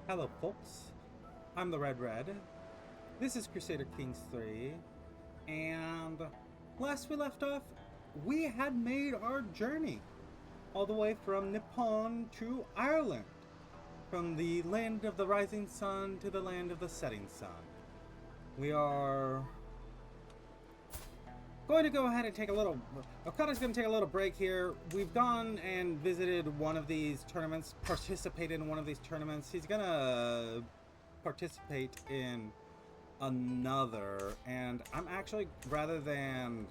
Hello folks, I'm the Red. This is Crusader Kings 3, and last we left off, we had made our journey all the way from Nippon to Ireland, from the land of the rising sun to the land of the setting sun. We are going to go ahead and take a little... Okada's going to take a little break here. We've gone and visited one of these tournaments, participated in one of these tournaments. He's going to participate in another, and I'm actually, rather than...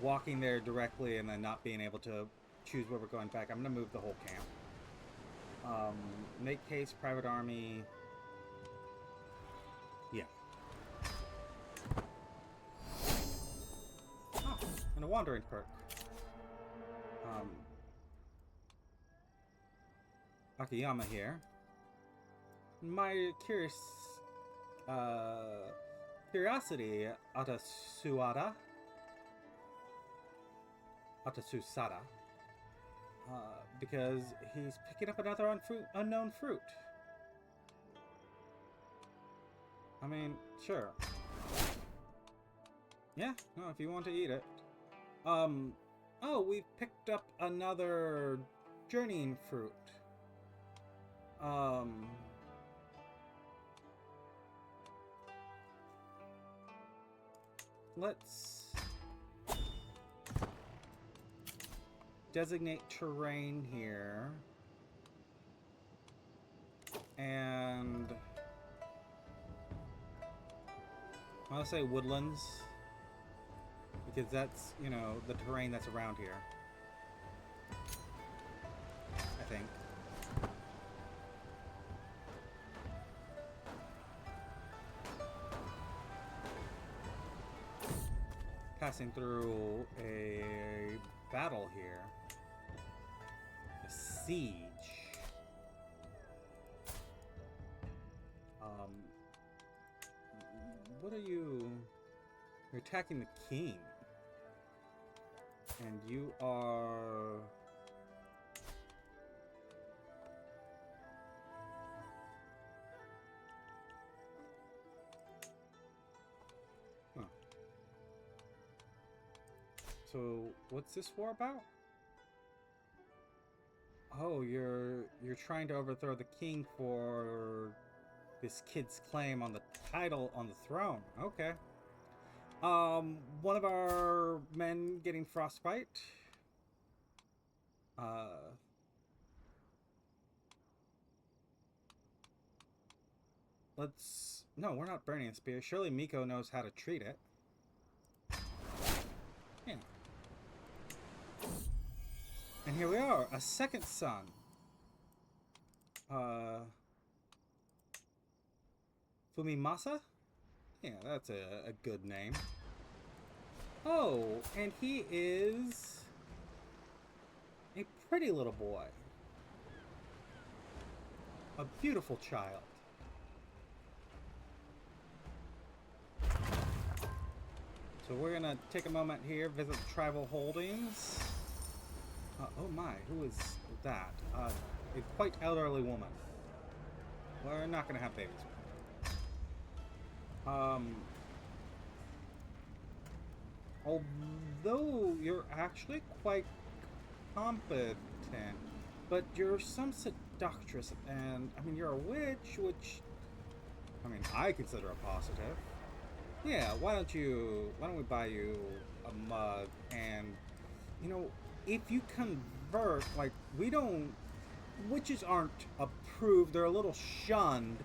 walking there directly and then not being able to choose where we're going back, I'm going to move the whole camp. Make case, private army. Yeah. Oh, and a wandering perk. Akiyama here. My curiosity, Atasusada, because he's picking up another unknown fruit. I mean, sure. Yeah, no, if you want to eat it. Oh, we picked up another journeying fruit. Let's designate terrain here. And I'll say woodlands, because that's, you know, the terrain that's around here, I think. Passing through a battle here. A siege. What are you? You're attacking the king. And you are... Huh. So, what's this war about? Oh, you're trying to overthrow the king for this kid's claim on the title on the throne. Okay. One of our men getting frostbite. No, we're not burning a spear. Surely Miko knows how to treat it. Yeah. And here we are, a second son. Fumimasa? Yeah, that's a good name. Oh, and he is a pretty little boy. A beautiful child. So we're gonna take a moment here, visit the tribal holdings. Oh my, who is that? A quite elderly woman. We're not gonna have babies. Although you're actually quite competent, but you're some seductress, and I mean you're a witch, which I mean I consider a positive. Yeah, why don't we buy you a mug, and you know, if you convert, like, witches aren't approved, they're a little shunned,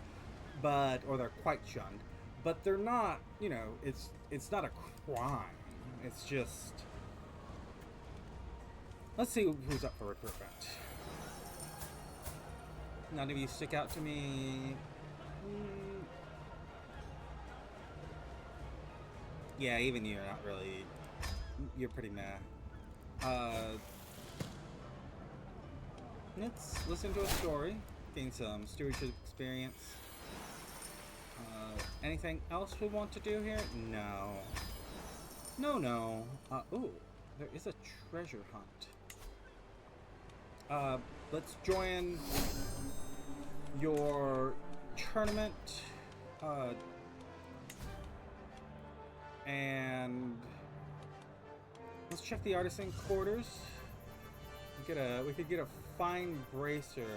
or they're quite shunned, but they're not, you know, it's not a crime, it's just, let's see who's up for recruitment. None of you stick out to me. Yeah, even you're not really, you're pretty meh. Let's listen to a story. Gain some stewardship experience. Anything else we want to do here? No. No. Ooh, there is a treasure hunt. Let's join your tournament. And let's check the artisan quarters. We could get a fine bracer.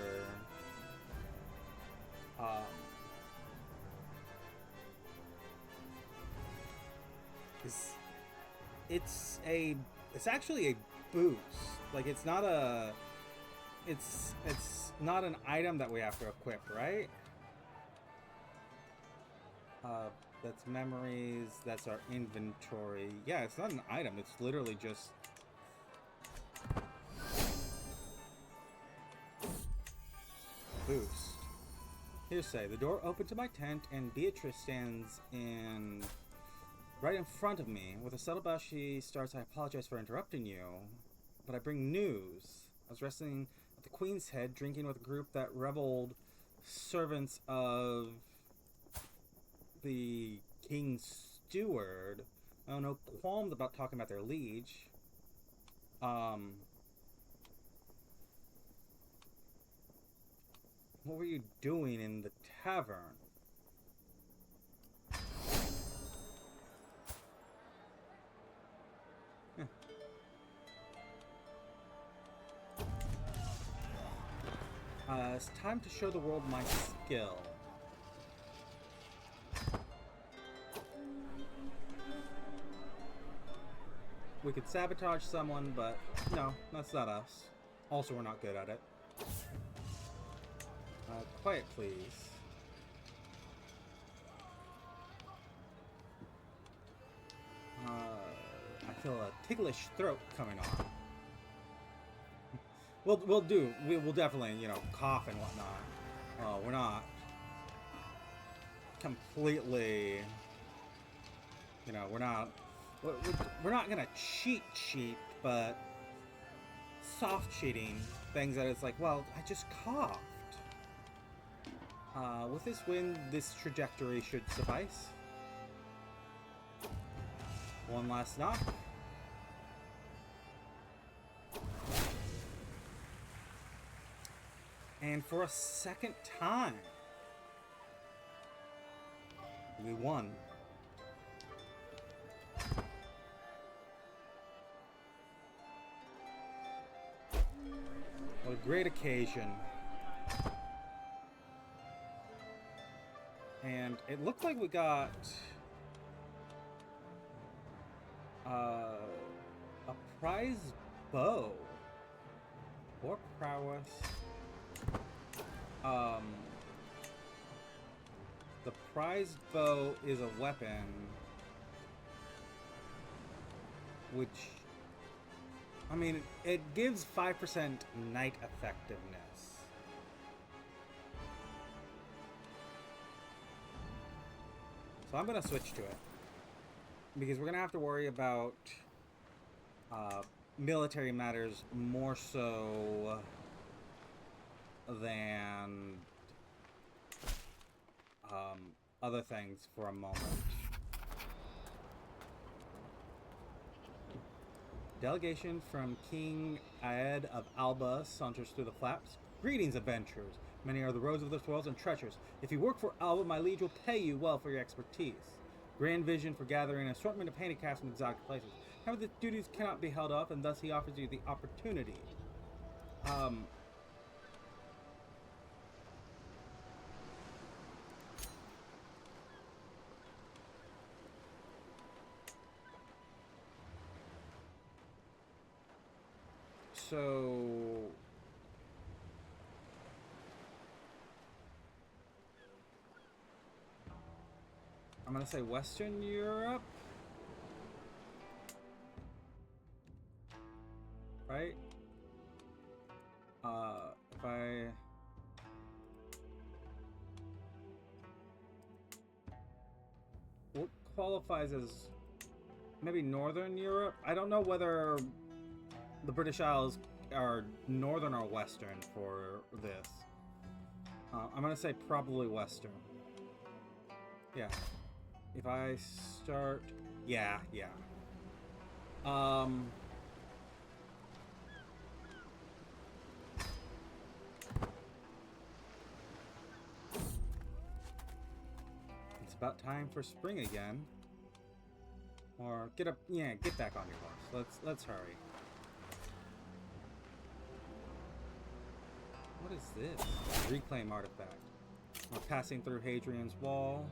It's actually a boost. Like it's not an item that we have to equip, right? That's memories, that's our inventory. Yeah, it's not an item, it's literally just boost. Hearsay. The door opened to my tent and Beatrice stands right in front of me. With a subtle bow, she starts, I apologize for interrupting you, but I bring news. I was resting at the Queen's Head, drinking with a group that reveled servants of the King's Steward. I have no qualms about talking about their liege. What were you doing in the tavern? It's time to show the world my skill. We could sabotage someone, but no, that's not us. Also, we're not good at it. Quiet, please. I feel a ticklish throat coming on. We'll definitely, cough and whatnot. We're not completely, we're not gonna cheat, but soft cheating, things that it's like, well, I just coughed. With this wind, this trajectory should suffice. One last knock. And for a second time, we won. What a great occasion. And it looked like we got a prize bow or prowess. The prize bow is a weapon, which, I mean, it gives 5% night effectiveness. So I'm going to switch to it, because we're going to have to worry about military matters more so than other things for a moment. Delegation from King Aed of Alba saunters through the flaps. Greetings, adventurers. Many are the roads of this world and treacherous. If you work for Alba, my liege will pay you well for your expertise. Grand vision for gathering an assortment of handicaps from exotic places. However, the duties cannot be held off, and thus he offers you the opportunity. So I'm gonna say Western Europe, right? If I what qualifies as maybe Northern Europe? I don't know whether the British Isles are northern or western for this. I'm gonna say probably Western. Yeah. If I start... Yeah. It's about time for spring again. Or get up... Yeah, get back on your horse. Let's hurry. What is this? Reclaim artifact. We're passing through Hadrian's Wall.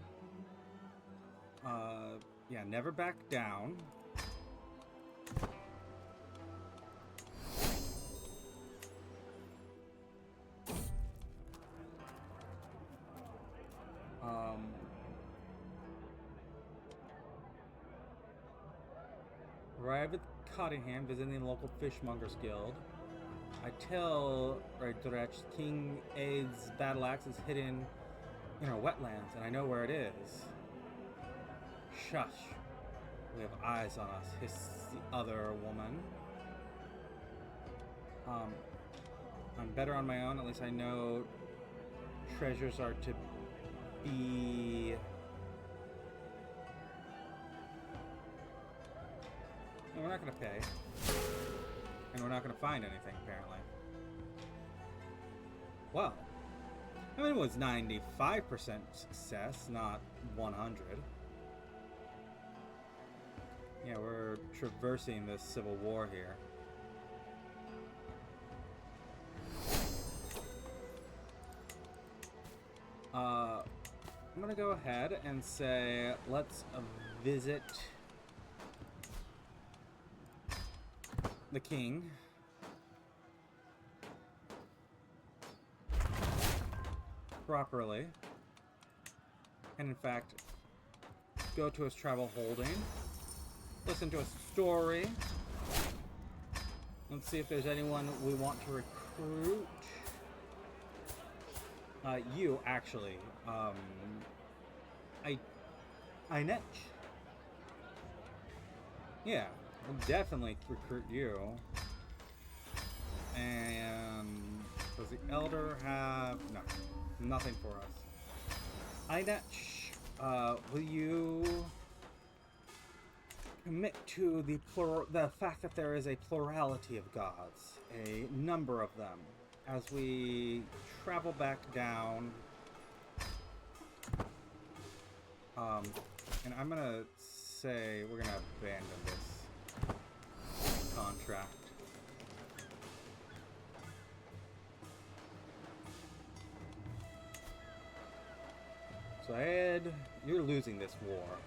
Yeah, never back down. Arrive at Cottingham, visiting the local fishmongers guild. I tell Dretch King Aid's battle axe is hidden in our wetlands, and I know where it is. Shush. We have eyes on us, hissed the other woman. I'm better on my own, at least I know treasures are to be... No, we're not going to pay. And we're not going to find anything, apparently. Well, I mean, it was 95% success, not 100. Yeah, we're traversing this civil war here. I'm gonna go ahead and say, let's visit the king. Properly. And in fact, go to his travel holding. Listen to a story. Let's see if there's anyone we want to recruit. You, actually. Inech. Yeah, we'll definitely recruit you. And does the Elder have... No, nothing for us. Inech, will you commit to the fact that there is a plurality of gods, a number of them, as we travel back down. And I'm gonna say we're gonna abandon this contract. So Ed, you're losing this war.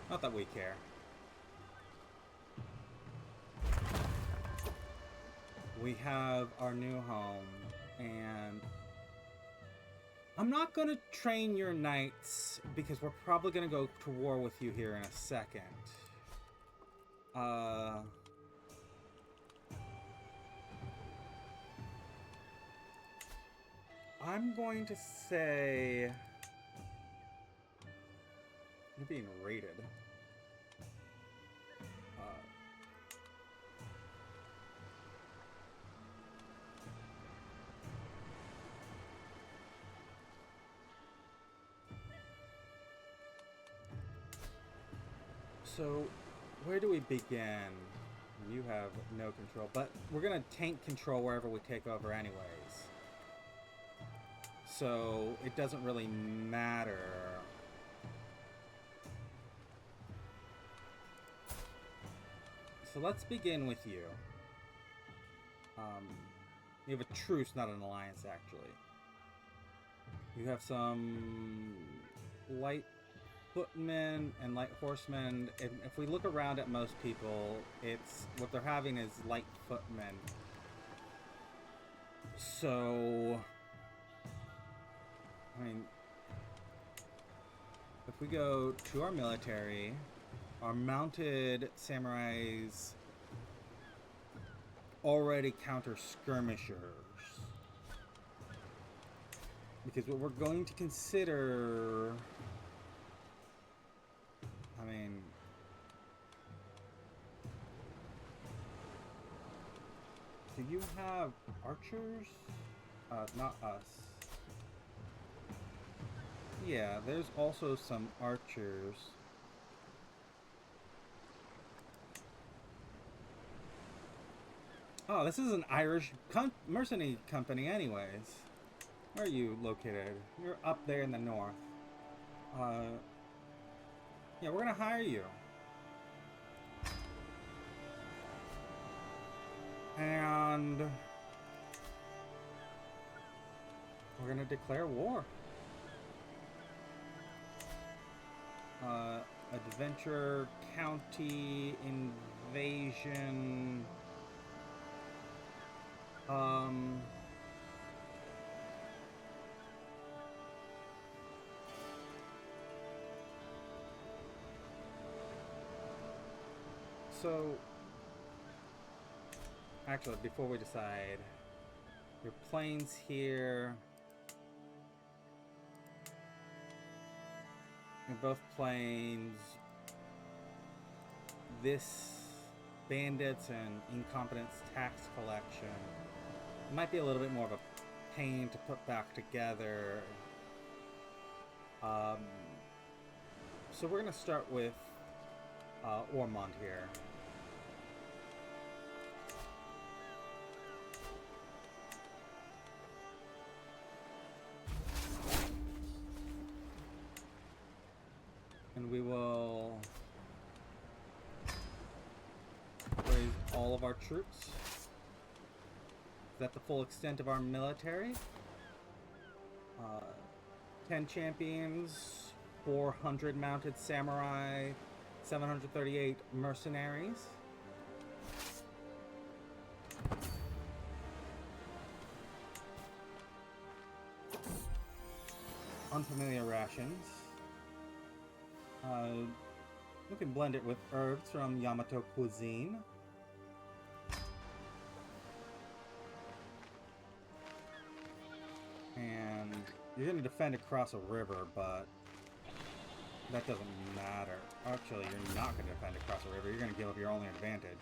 Not that we care. We have our new home, and I'm not going to train your knights because we're probably going to go to war with you here in a second. I'm going to say you're being raided. So, where do we begin? You have no control, but we're gonna tank control wherever we take over anyways. So, it doesn't really matter. So let's begin with you. You have a truce, not an alliance, actually. You have some light footmen and light horsemen. If we look around at most people, it's what they're having is light footmen. So, I mean, if we go to our military, our mounted samurais already counter skirmishers. Because what we're going to consider, I mean, Do you have archers? Not us. Yeah, there's also some archers. Oh, this is an Irish mercenary company anyways. Where are you located? You're up there in the north. Yeah, we're gonna hire you. And we're gonna declare war. Adventure, county, invasion. So, actually, before we decide, your plane's here. In both planes, this bandits and incompetence tax collection might be a little bit more of a pain to put back together. So we're gonna start with Ormond here. And we will raise all of our troops. Is that the full extent of our military? 10 champions, 400 mounted samurai, 738 mercenaries. Unfamiliar rations. We can blend it with herbs from Yamato cuisine. And you're going to defend across a river, but that doesn't matter. Actually, you're not going to defend across a river. You're going to give up your only advantage.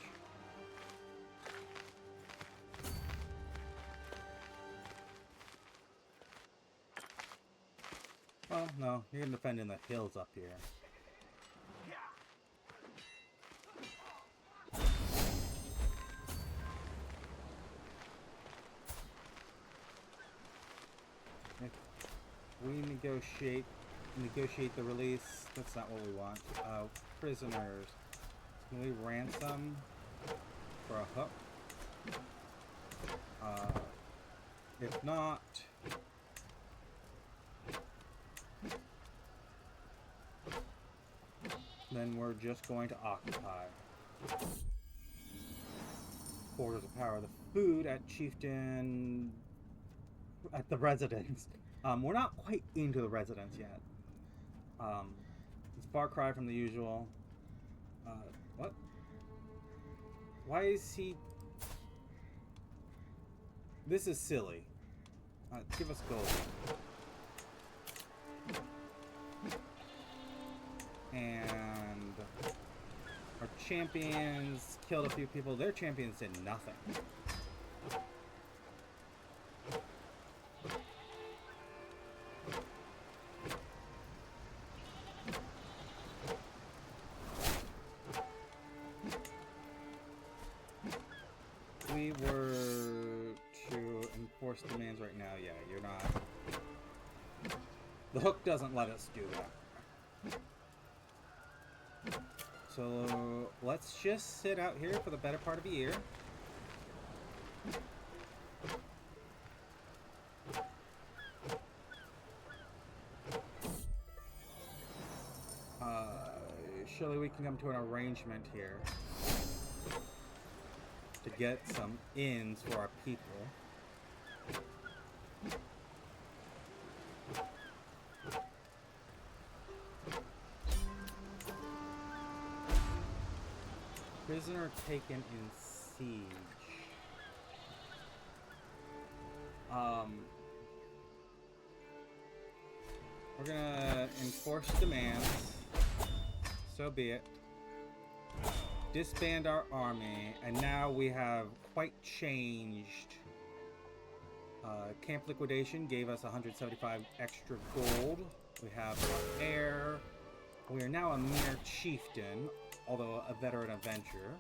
Well, no, you're going to defend in the hills up here. If we negotiate the release, that's not what we want. Prisoners. Can we ransom for a hook? If not, then we're just going to occupy. Quarters of power. The food at Chieftain... at the residence. We're not quite into the residence yet. It's far cry from the usual. What? Why is he... This is silly. Give us gold. And our champions killed a few people. Their champions did nothing. We were to enforce demands right now. Yeah, you're not. The hook doesn't let us do that. So let's just sit out here for the better part of a year. Surely we can come to an arrangement here to get some inns for our people. Prisoner taken in siege. We're gonna enforce demands. So be it. disband our army, and now we have quite changed. Camp liquidation gave us 175 extra gold. We have our heir. We are now a mere chieftain, although a veteran adventurer.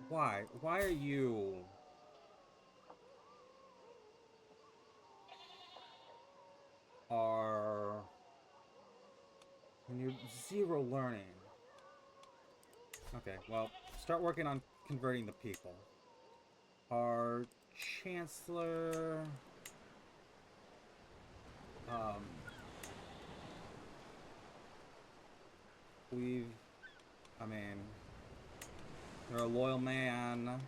Why? Why are you... When you're zero learning. Okay, well, start working on converting the people. Our chancellor... I mean, you're a loyal man.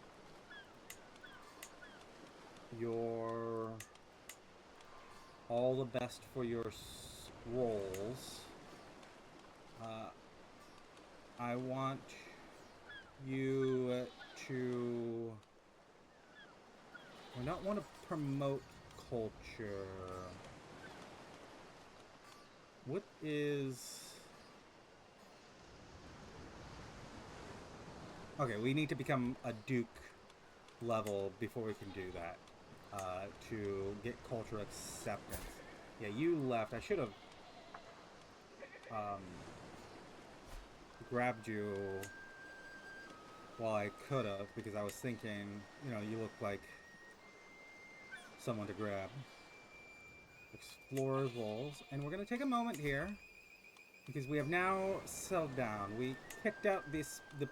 You're all the best for your roles. I want you to... I don't want to promote culture. What is... Okay, we need to become a duke level before we can do that. To get cultural acceptance. Yeah, you left. I should have grabbed you while I could have, because I was thinking, you know, you look like someone to grab. Explorer's roles. And we're going to take a moment here, because we have now settled down. We picked out the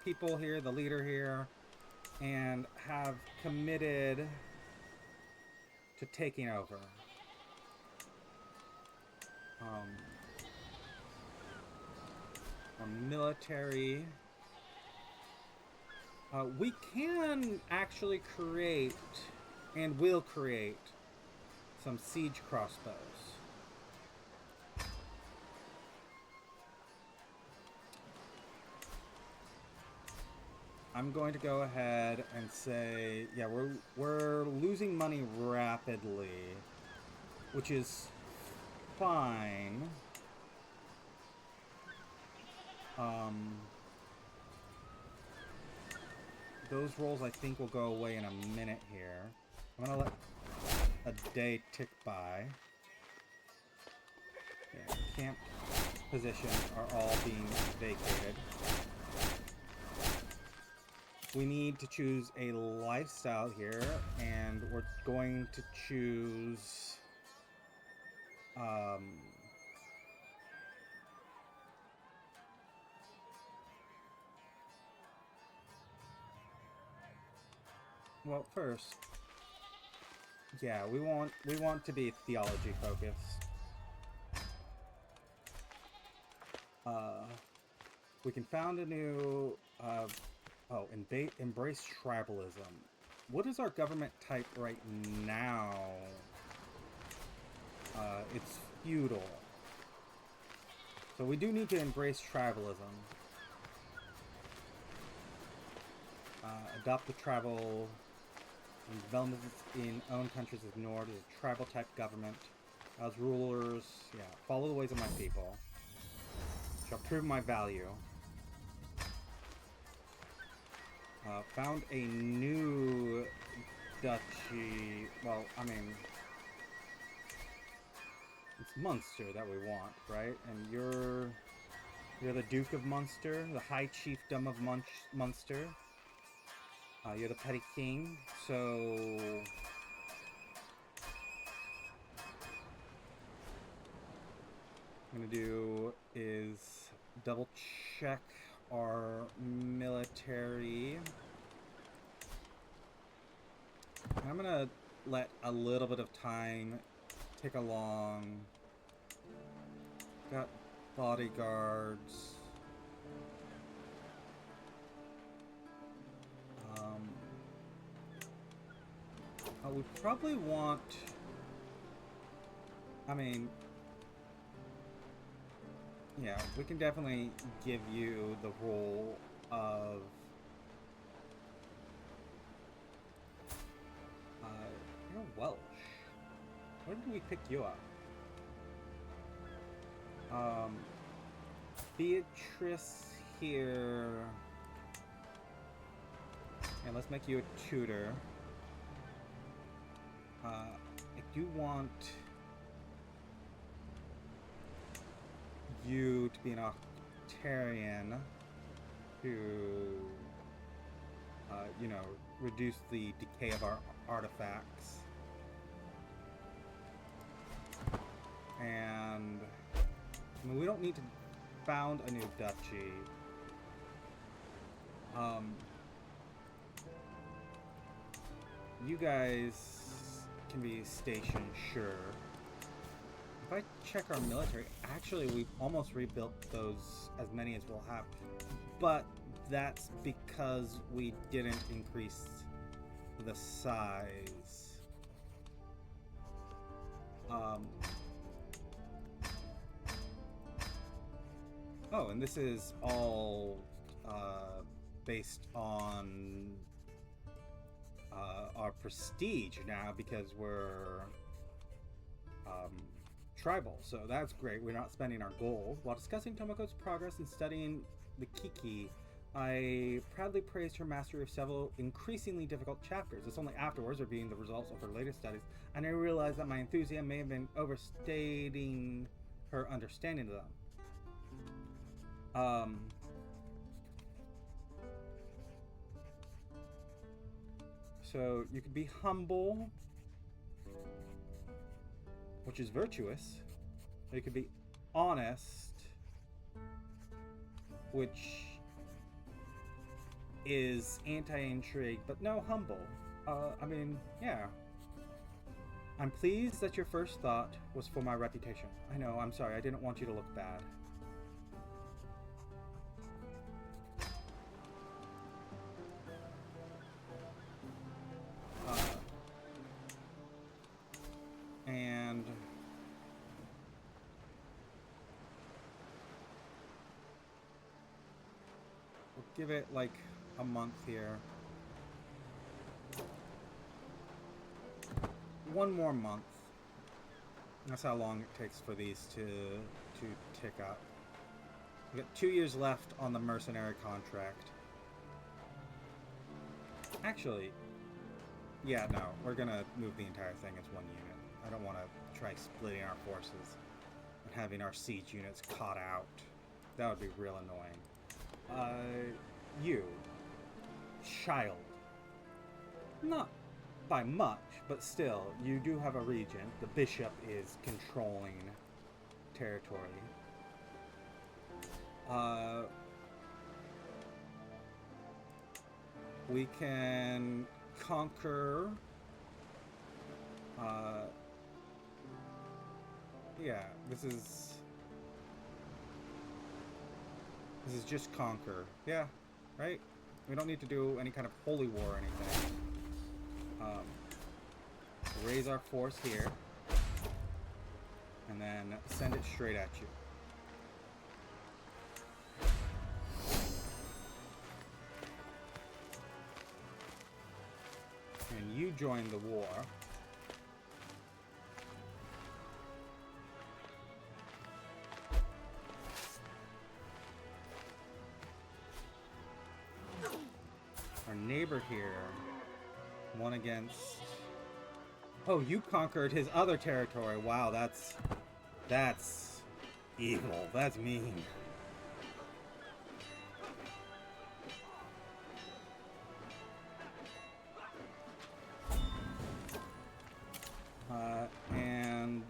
people here, the leader here, and have committed to taking over. Our military. We can actually create, and will create, some siege crossbows. I'm going to go ahead and say, yeah, we're losing money rapidly, which is fine. Those rolls I think will go away in a minute here. I'm gonna let a day tick by. Yeah, camp positions are all being vacated. We need to choose a lifestyle here, and we're going to choose well, first, yeah, we want to be theology focused. We can found a new embrace tribalism. What is our government type right now? It's feudal. So we do need to embrace tribalism. Adopt the tribal developments in own countries ignored as a tribal type government. As rulers, yeah, follow the ways of my people. Shall prove my value. Found a new duchy. Well, I mean, it's Munster that we want, right? And you're the Duke of Munster, the High Chiefdom of Munster. You're the petty king, so what I'm gonna do is double check our military. And I'm gonna let a little bit of time tick along. Got bodyguards. We probably want... I mean... Yeah, we can definitely give you the role of... Welsh. Where did we pick you up? Beatrice here. And let's make you a tutor. I do want you to be an Octarian to, you know, reduce the decay of our artifacts. And I mean, we don't need to found a new duchy. You guys can be stationed, sure. If I check our military, actually we've almost rebuilt those, as many as we'll have. But that's because we didn't increase the size. Oh, and this is all based on our prestige now because we're tribal, so that's great. We're not spending our gold. While discussing Tomoko's progress in studying the Kiki, I proudly praised her mastery of several increasingly difficult chapters. It's only afterwards, reviewing the results of her latest studies, and I realized that my enthusiasm may have been overstating her understanding of them. So you could be humble, which is virtuous. Or you could be honest, which is anti-intrigue, but no, humble. I mean, yeah. I'm pleased that your first thought was for my reputation. I know, I'm sorry, I didn't want you to look bad. And we'll give it like a month here. One more month. That's how long it takes for these to tick up. We got 2 years left on the mercenary contract. Actually, yeah, no, we're gonna move the entire thing as one unit. I don't want to try splitting our forces and having our siege units caught out. That would be real annoying. You, child. Not by much, but still, you do have a regent. The bishop is controlling territory. We can conquer. Yeah, this is just conquer. Yeah, right? We don't need to do any kind of holy war or anything. Raise our force here, and then send it straight at you. And you join the war. Our neighbor here won against... Oh, you conquered his other territory. Wow, that's evil. That's mean. And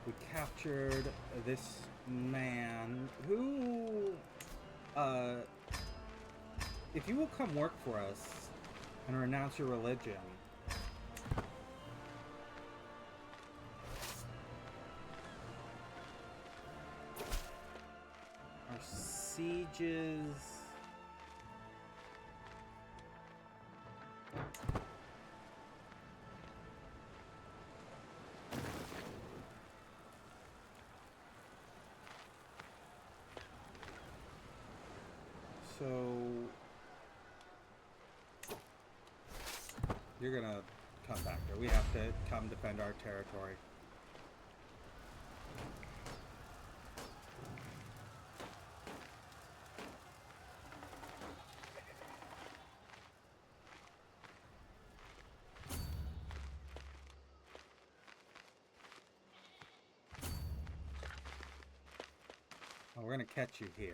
we captured this man who, if you will come work for us and renounce your religion, our sieges... So you're gonna come back here. We have to come defend our territory. Oh, we're gonna catch you here.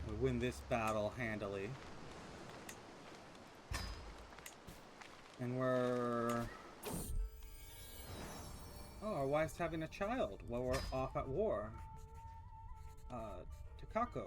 We win this battle handily. And we're... Oh, our wife's having a child while we're off at war. Takako.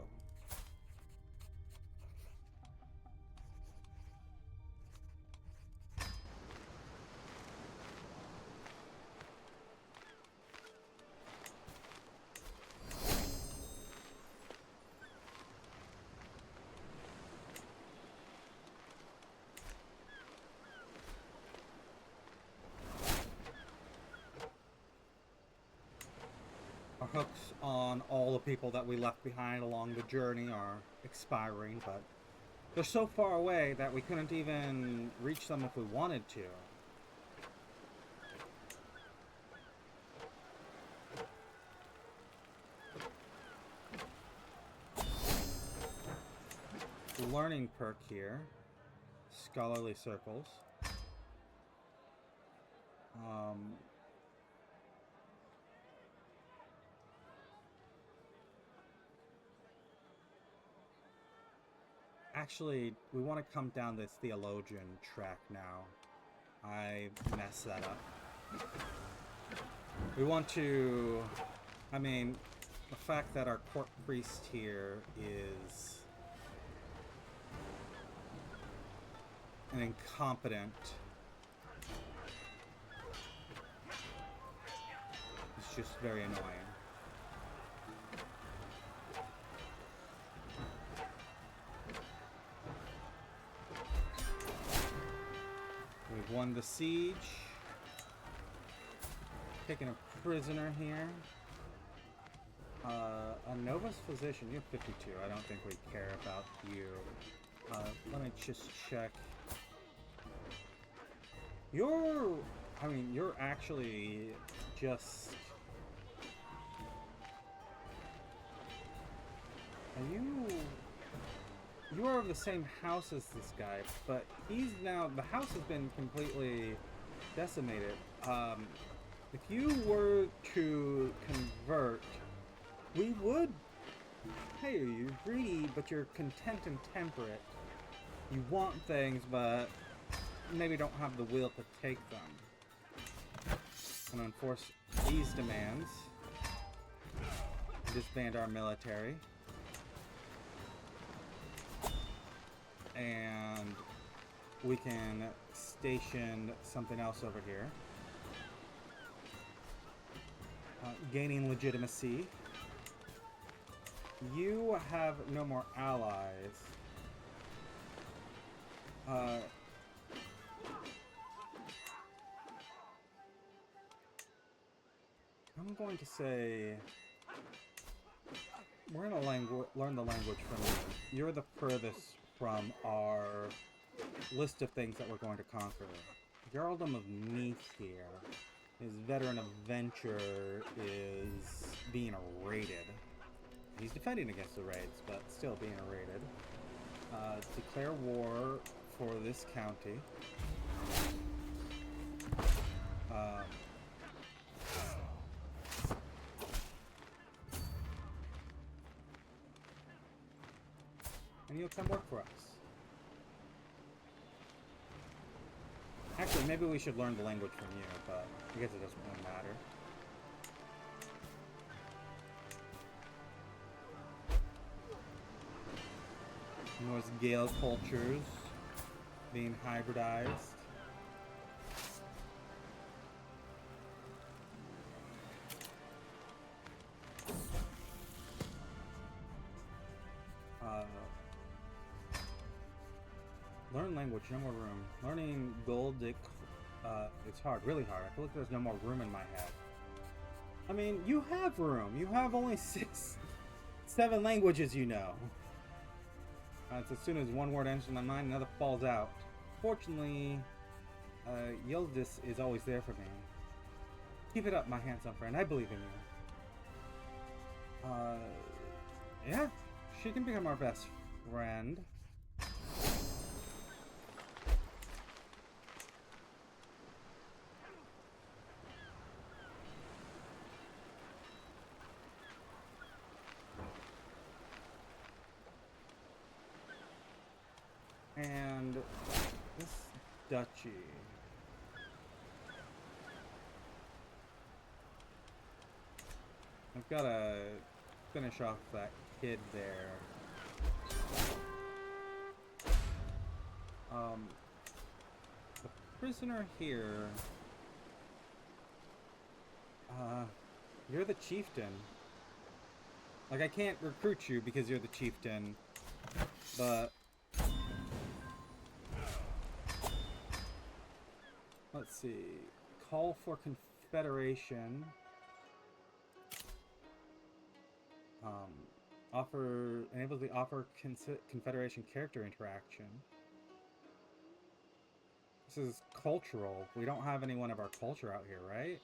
Our hooks on all the people that we left behind along the journey are expiring, but they're so far away that we couldn't even reach them if we wanted to. Learning perk here. Scholarly circles. Actually, we want to come down this theologian track now. I messed that up. We want to... I mean, the fact that our court priest here is an incompetent... It's just very annoying. We've won the siege. Taking a prisoner here. A novice physician. You have 52. I don't think we care about you. Let me just check. I mean, you're actually just... You are of the same house as this guy, but he's now... The house has been completely decimated. If you were to convert, we would hire you. Greedy, but you're content and temperate. You want things, but maybe don't have the will to take them. And enforce these demands. Disband our military. And we can station something else over here. Gaining legitimacy. You have no more allies. I'm going to say we're gonna learn the language from you. You're the furthest from our list of things that we're going to conquer. Jarldom of Neath here. His veteran adventure is being raided. He's defending against the raids, but still being raided. Declare war for this county. And you'll come work for us. Actually, maybe we should learn the language from you, but I guess it doesn't really matter. Norse Gale cultures being hybridized. Learn language, no more room. Learning Goldic, it's hard, really hard. I feel like there's no more room in my head. I mean, you have room. You have only 7 languages you know. It's as soon as one word enters my mind, another falls out. Fortunately, Yildiz is always there for me. Keep it up, my handsome friend. I believe in you. Yeah, she can become our best friend. And this duchy. I've got to finish off that kid there. The prisoner here. You're the chieftain. Like, I can't recruit you because you're the chieftain, but let's see. Call for confederation. Enables the offer confederation character interaction. This is cultural. We don't have anyone of our culture out here, right?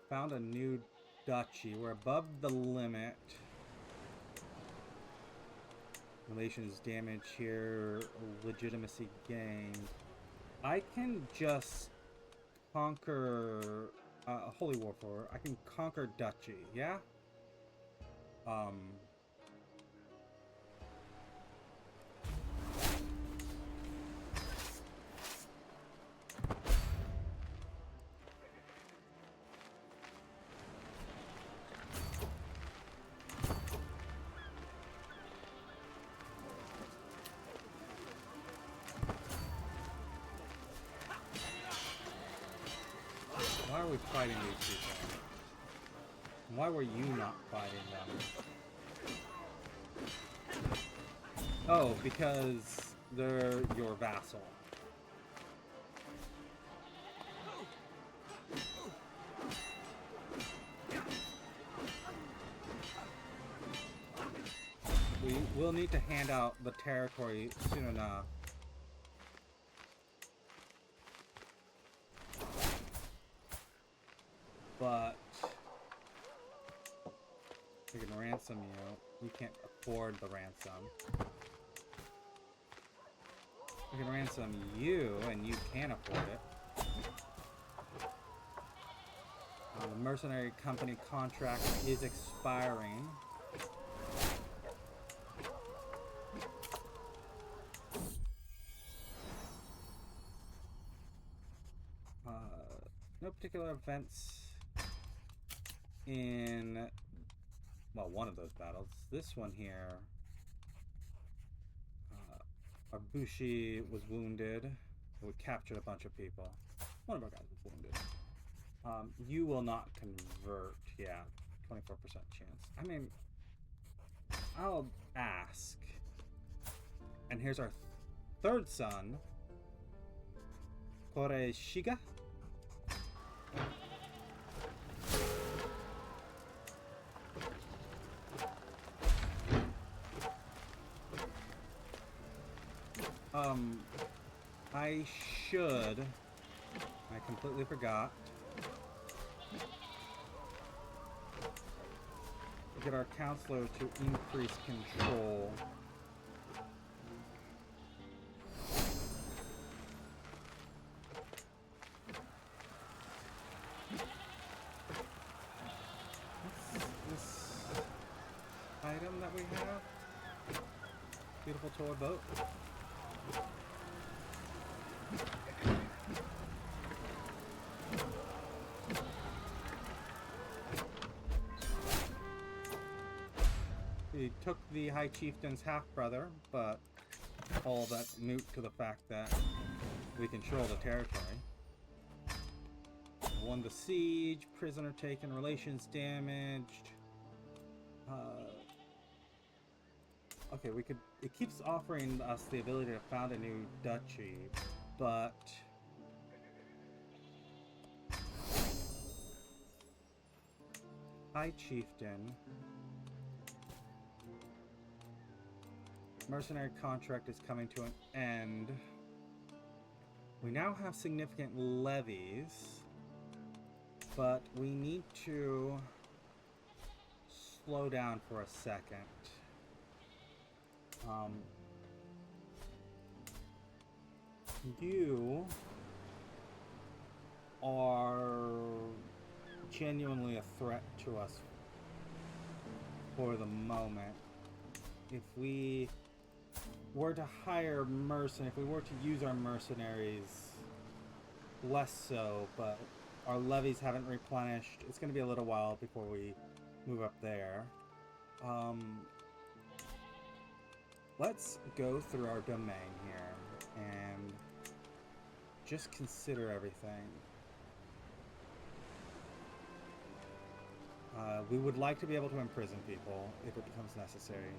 Found a new duchy. We're above the limit. Relations damage here. Legitimacy gained. I can just conquer Holy Warfare. I can conquer duchy, yeah? Why are we fighting these people? Why were you not fighting them? Oh, because they're your vassal. We will need to hand out the territory soon enough. But we can ransom you. You can't afford the ransom. We can ransom you, and you can afford it. The mercenary company contract is expiring. No particular events in, well, one of those battles. This one here, Arbushi was wounded. We captured a bunch of people. One of our guys was wounded. You will not convert. Yeah, 24% chance. I mean, I'll ask. And here's our third son, Koreshiga. I should. I completely forgot. Get our counselor to increase control. What's this item that we have? Beautiful toy boat. We took the High Chieftain's half-brother, but all that's moot to the fact that we control the territory. Won the siege, prisoner taken, relations damaged. Okay, we could. It keeps offering us the ability to found a new duchy, but High Chieftain. Mercenary contract is coming to an end. We now have significant levies, but we need to slow down for a second. You are genuinely a threat to us for the moment. If we were to hire if we were to use our mercenaries, less so, but our levies haven't replenished. It's going to be a little while before we move up there. Let's go through our domain here and just consider everything. We would like to be able to imprison people if it becomes necessary.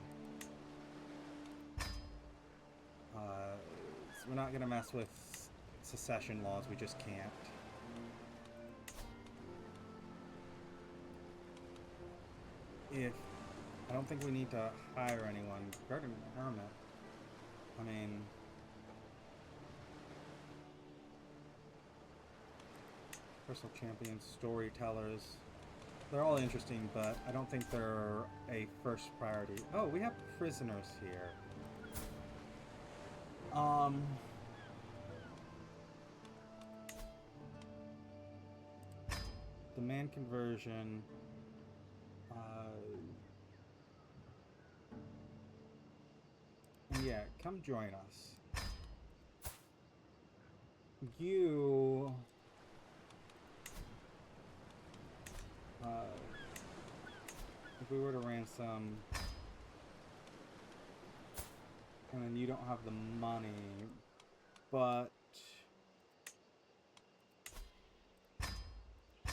So we're not going to mess with secession laws, we just can't. I don't think we need to hire anyone. Regarding Hermit, I mean, personal champions, storytellers, they're all interesting, but I don't think they're a first priority. Oh, we have prisoners here. Demand conversion. Yeah, come join us. You... if we were to ransom... and then you don't have the money, but...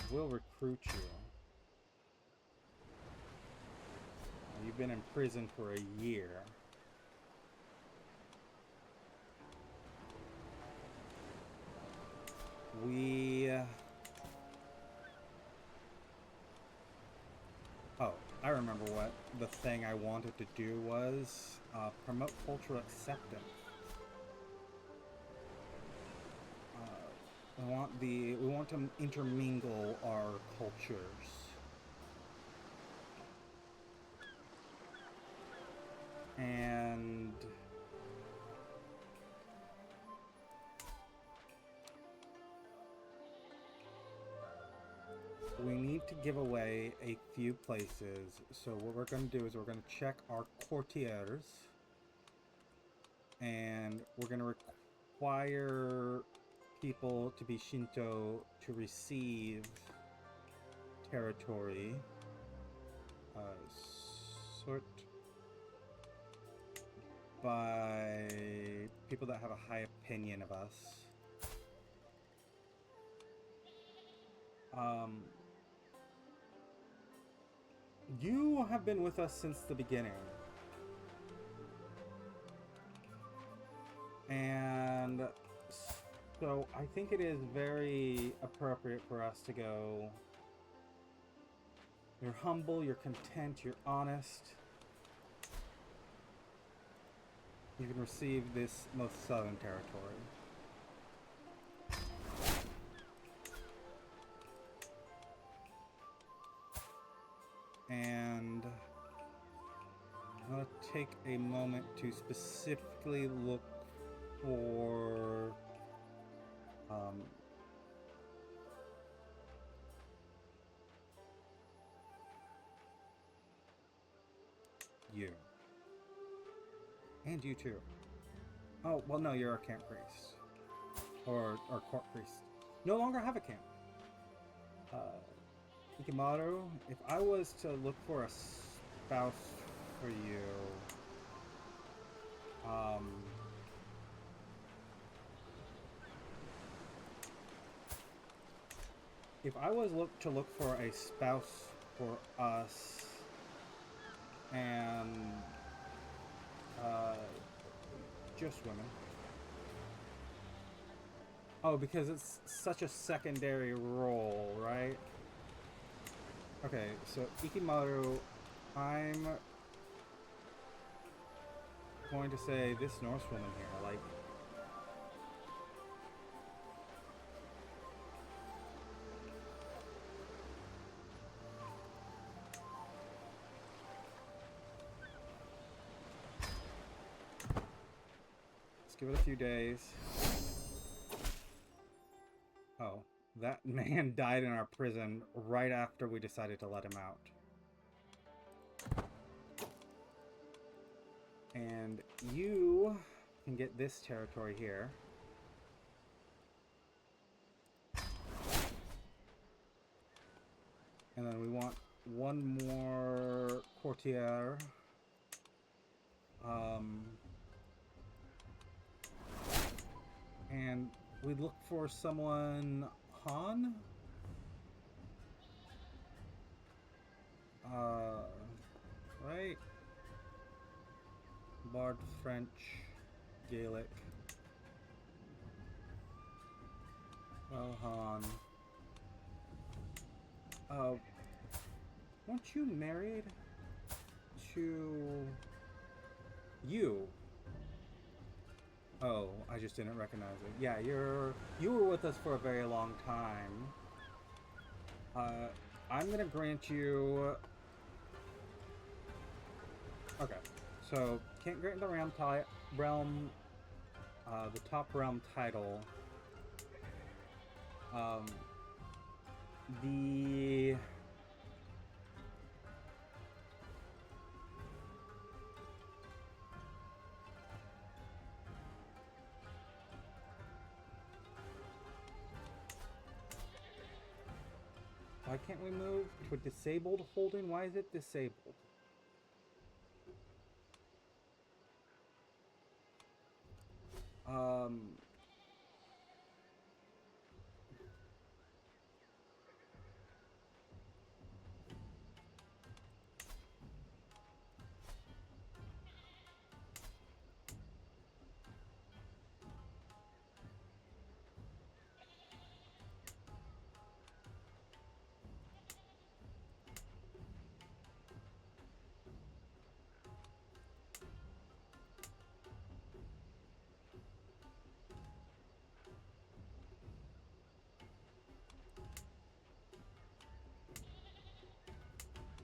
we'll recruit you. You've been in prison for a year. Oh, I remember what the thing I wanted to do was promote cultural acceptance. We want to intermingle our cultures. And we need to give away a few places. So what we're going to do is we're going to check our courtiers, and we're going to require people to be Shinto to receive territory. Sort by people that have a high opinion of us. You have been with us since the beginning. And so I think it is very appropriate for us to go, you're humble, you're content, you're honest. You can receive this most southern territory. And I'm going to take a moment to specifically look for you. And you too. Oh, well no, you're a camp priest. Or court priest. No longer have a camp. Ikimaru, if I was to look for a spouse for you, if I was to look for a spouse for us, and just women. Oh, because it's such a secondary role, right? Okay, so Ikimaru, I'm going to say this Norsewoman here, like, let's give it a few days. Oh, that man died in our prison right after we decided to let him out. And you can get this territory here. And then we want one more courtier. And we look for someone Han. Right? Bard, French, Gaelic. Well, Han. Weren't you married to you? Oh, I just didn't recognize it. Yeah, you were with us for a very long time. I'm gonna grant you. Okay, so can't grant the realm, the top realm title. The why can't we move to a disabled holding? Why is it disabled?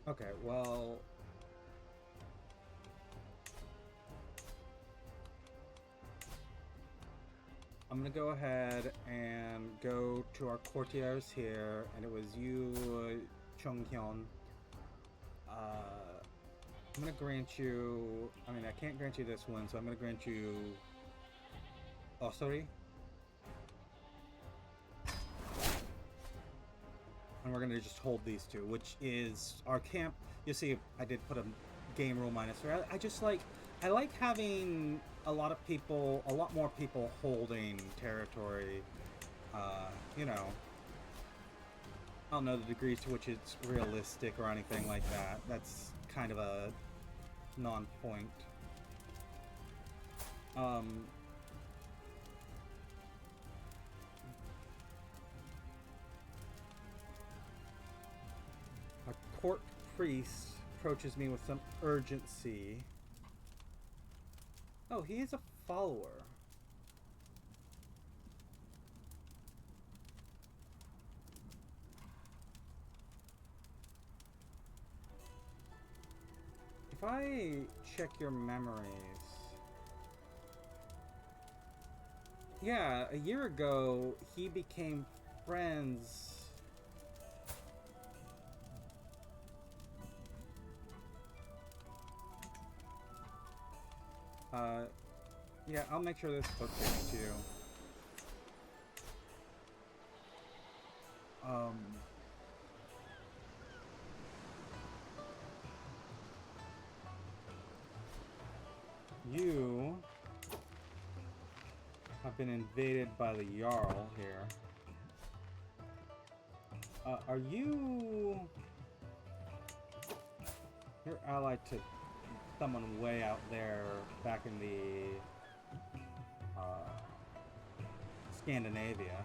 Okay, well, I'm gonna go ahead and go to our courtiers here, and it was you, Chung Hyun. I'm gonna grant you. I mean, I can't grant you this one, so I'm gonna grant you. Oh, sorry. And we're gonna just hold these two, which is our camp. You see, I did put a game rule minus. I just like. I like having a lot more people holding territory. You know, I don't know the degrees to which it's realistic or anything like that. That's kind of a non-point. A court priest approaches me with some urgency. Oh, he is a follower. If I check your memories... Yeah, a year ago, he became friends... yeah, I'll make sure this book gets to you. You have been invaded by the Jarl here. Are you... You're allied to someone way out there back in the... Scandinavia.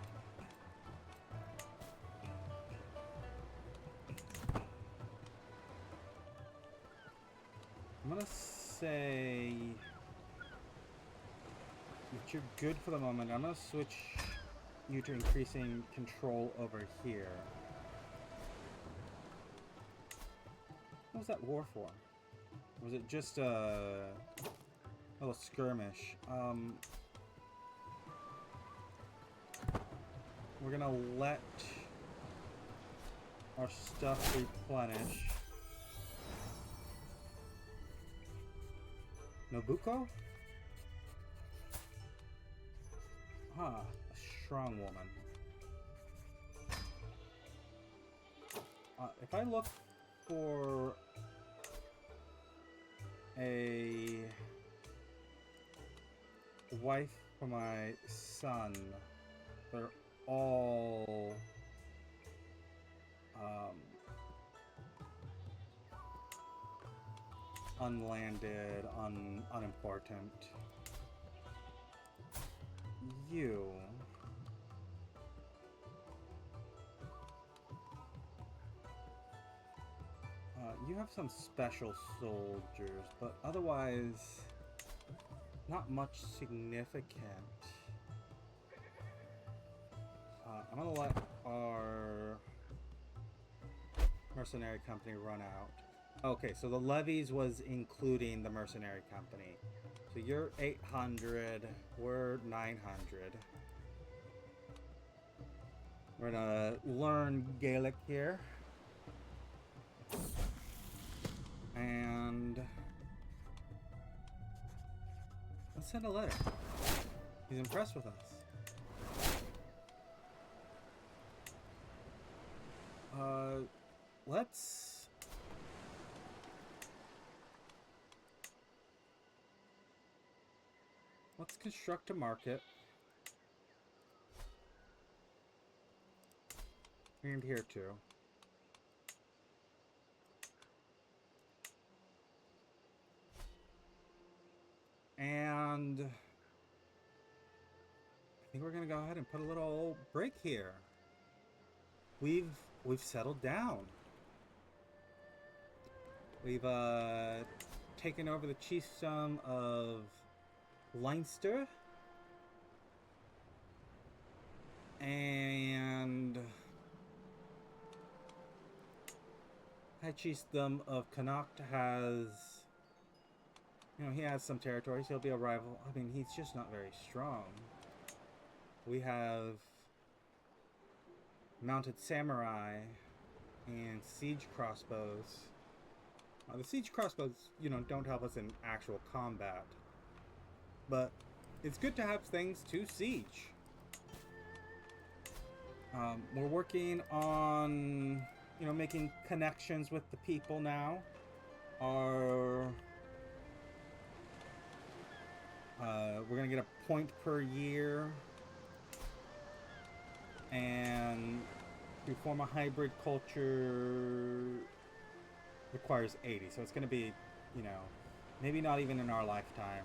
I'm gonna say that you're good for the moment. I'm gonna switch you to increasing control over here. What was that war for? Or was it just a little skirmish? We're gonna let our stuff replenish. Nobuko? Ah, a strong woman. If I look for a wife for my son, they're all unlanded, unimportant. You. You have some special soldiers, but otherwise, not much significant. I'm gonna let our mercenary company run out. Okay, so the levies was including the mercenary company. So you're 800, we're 900. We're gonna learn Gaelic here. And let's send a letter. He's impressed with us. Let's construct a market. And here too. And I think we're gonna go ahead and put a little break here. We've settled down. We've taken over the chiefdom of Leinster, and High Chiefdom of Connacht has, he has some territories. He'll be a rival. I mean, he's just not very strong. We have mounted samurai and siege crossbows. The siege crossbows, don't help us in actual combat, but it's good to have things to siege. We're working on, making connections with the people now. We're gonna get a point per year, and to form a hybrid culture requires 80, so it's gonna be, maybe not even in our lifetime.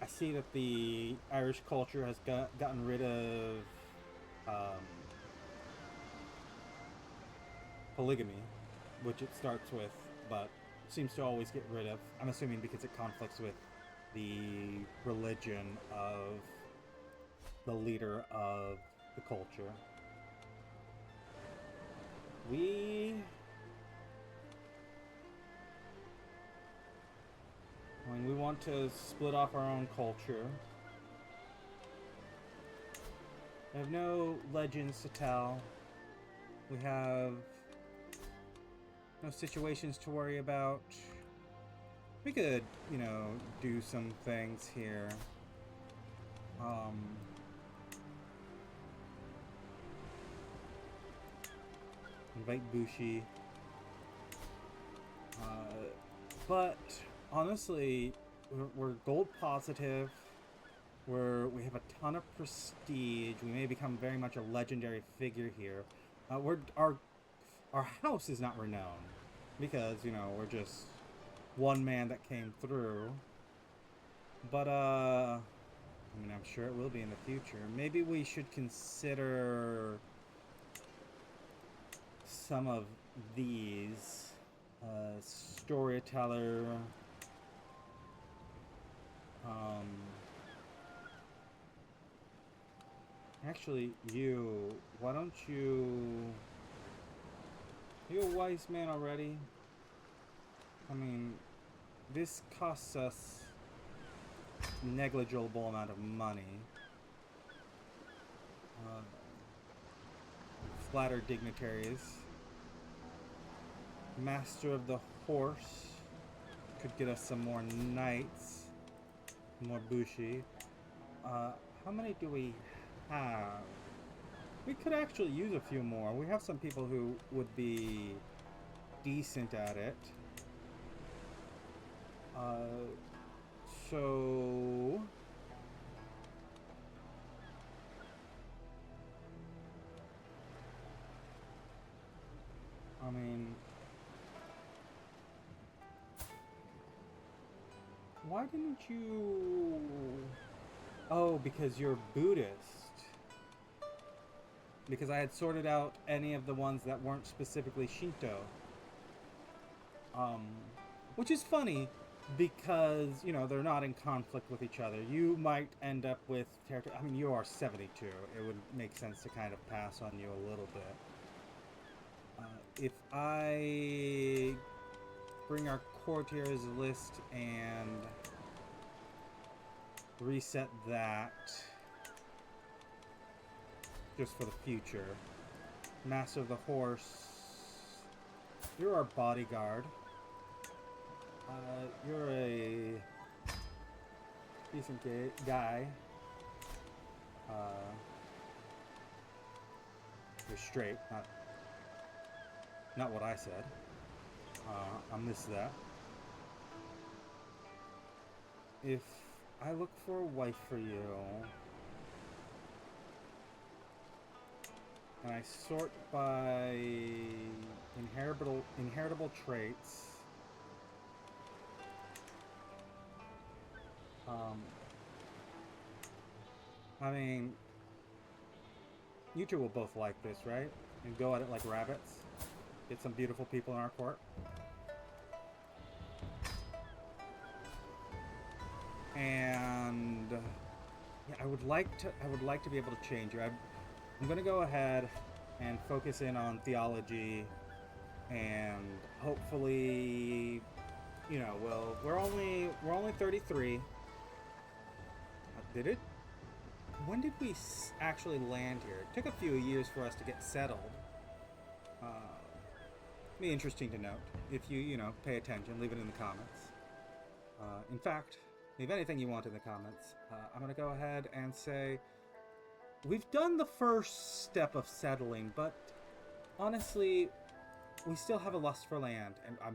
I see that the Irish culture has gotten rid of polygamy, which it starts with, but seems to always get rid of. I'm assuming because it conflicts with the religion of the leader of the culture. We want to split off our own culture. We have no legends to tell. We have no situations to worry about. We could, do some things here. Invite Bushi. But honestly, we're gold positive. We have a ton of prestige. We may become very much a legendary figure here. Our house is not renowned because we're just one man that came through. But I'm sure it will be in the future. Maybe we should consider some of these. Storyteller. Um, Actually, why don't you... You a wise man already? I mean, this costs us negligible amount of money. Uh, Flatter dignitaries. Master of the Horse could get us some more knights, more bushi. How many do we have? We could actually use a few more. We have some people who would be decent at it. So... I mean... Why didn't you... Oh, because you're Buddhist. Because I had sorted out any of the ones that weren't specifically Shinto. Which is funny, because, you know, they're not in conflict with each other. You might end up with territory... I mean, you are 72. It would make sense to kind of pass on you a little bit. If I bring our courtiers list and reset that just for the future. Master of the Horse. You're our bodyguard. You're a decent guy. You're straight, not what I said. I missed that. If I look for a wife for you, and I sort by inheritable traits, I mean, you two will both like this, right? And go at it like rabbits. Get some beautiful people in our court. And yeah, I would like to be able to change you. I'm going to go ahead and focus in on theology, and hopefully, you know, we're only 33. Did it? When did we actually land here? It took a few years for us to get settled. Be interesting to note. If you know, pay attention, leave it in the comments. In fact, leave anything you want in the comments. I'm going to go ahead and say, we've done the first step of settling, but honestly, we still have a lust for land. And I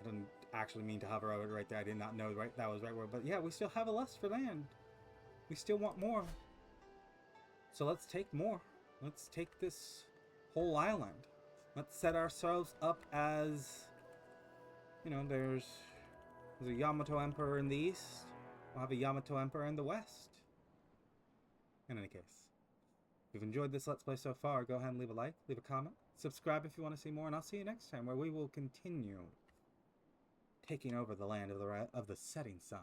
didn't actually mean to hover over it right there. I did not know that was the right word. But yeah, we still have a lust for land. We still want more. So let's take more. Let's take this whole island. Let's set ourselves up as, you know, there's a Yamato Emperor in the east. We'll have a Yamato Emperor in the west. In any case, if you've enjoyed this Let's Play so far, go ahead and leave a like, leave a comment, subscribe if you want to see more, and I'll see you next time, where we will continue taking over the land of the setting sun.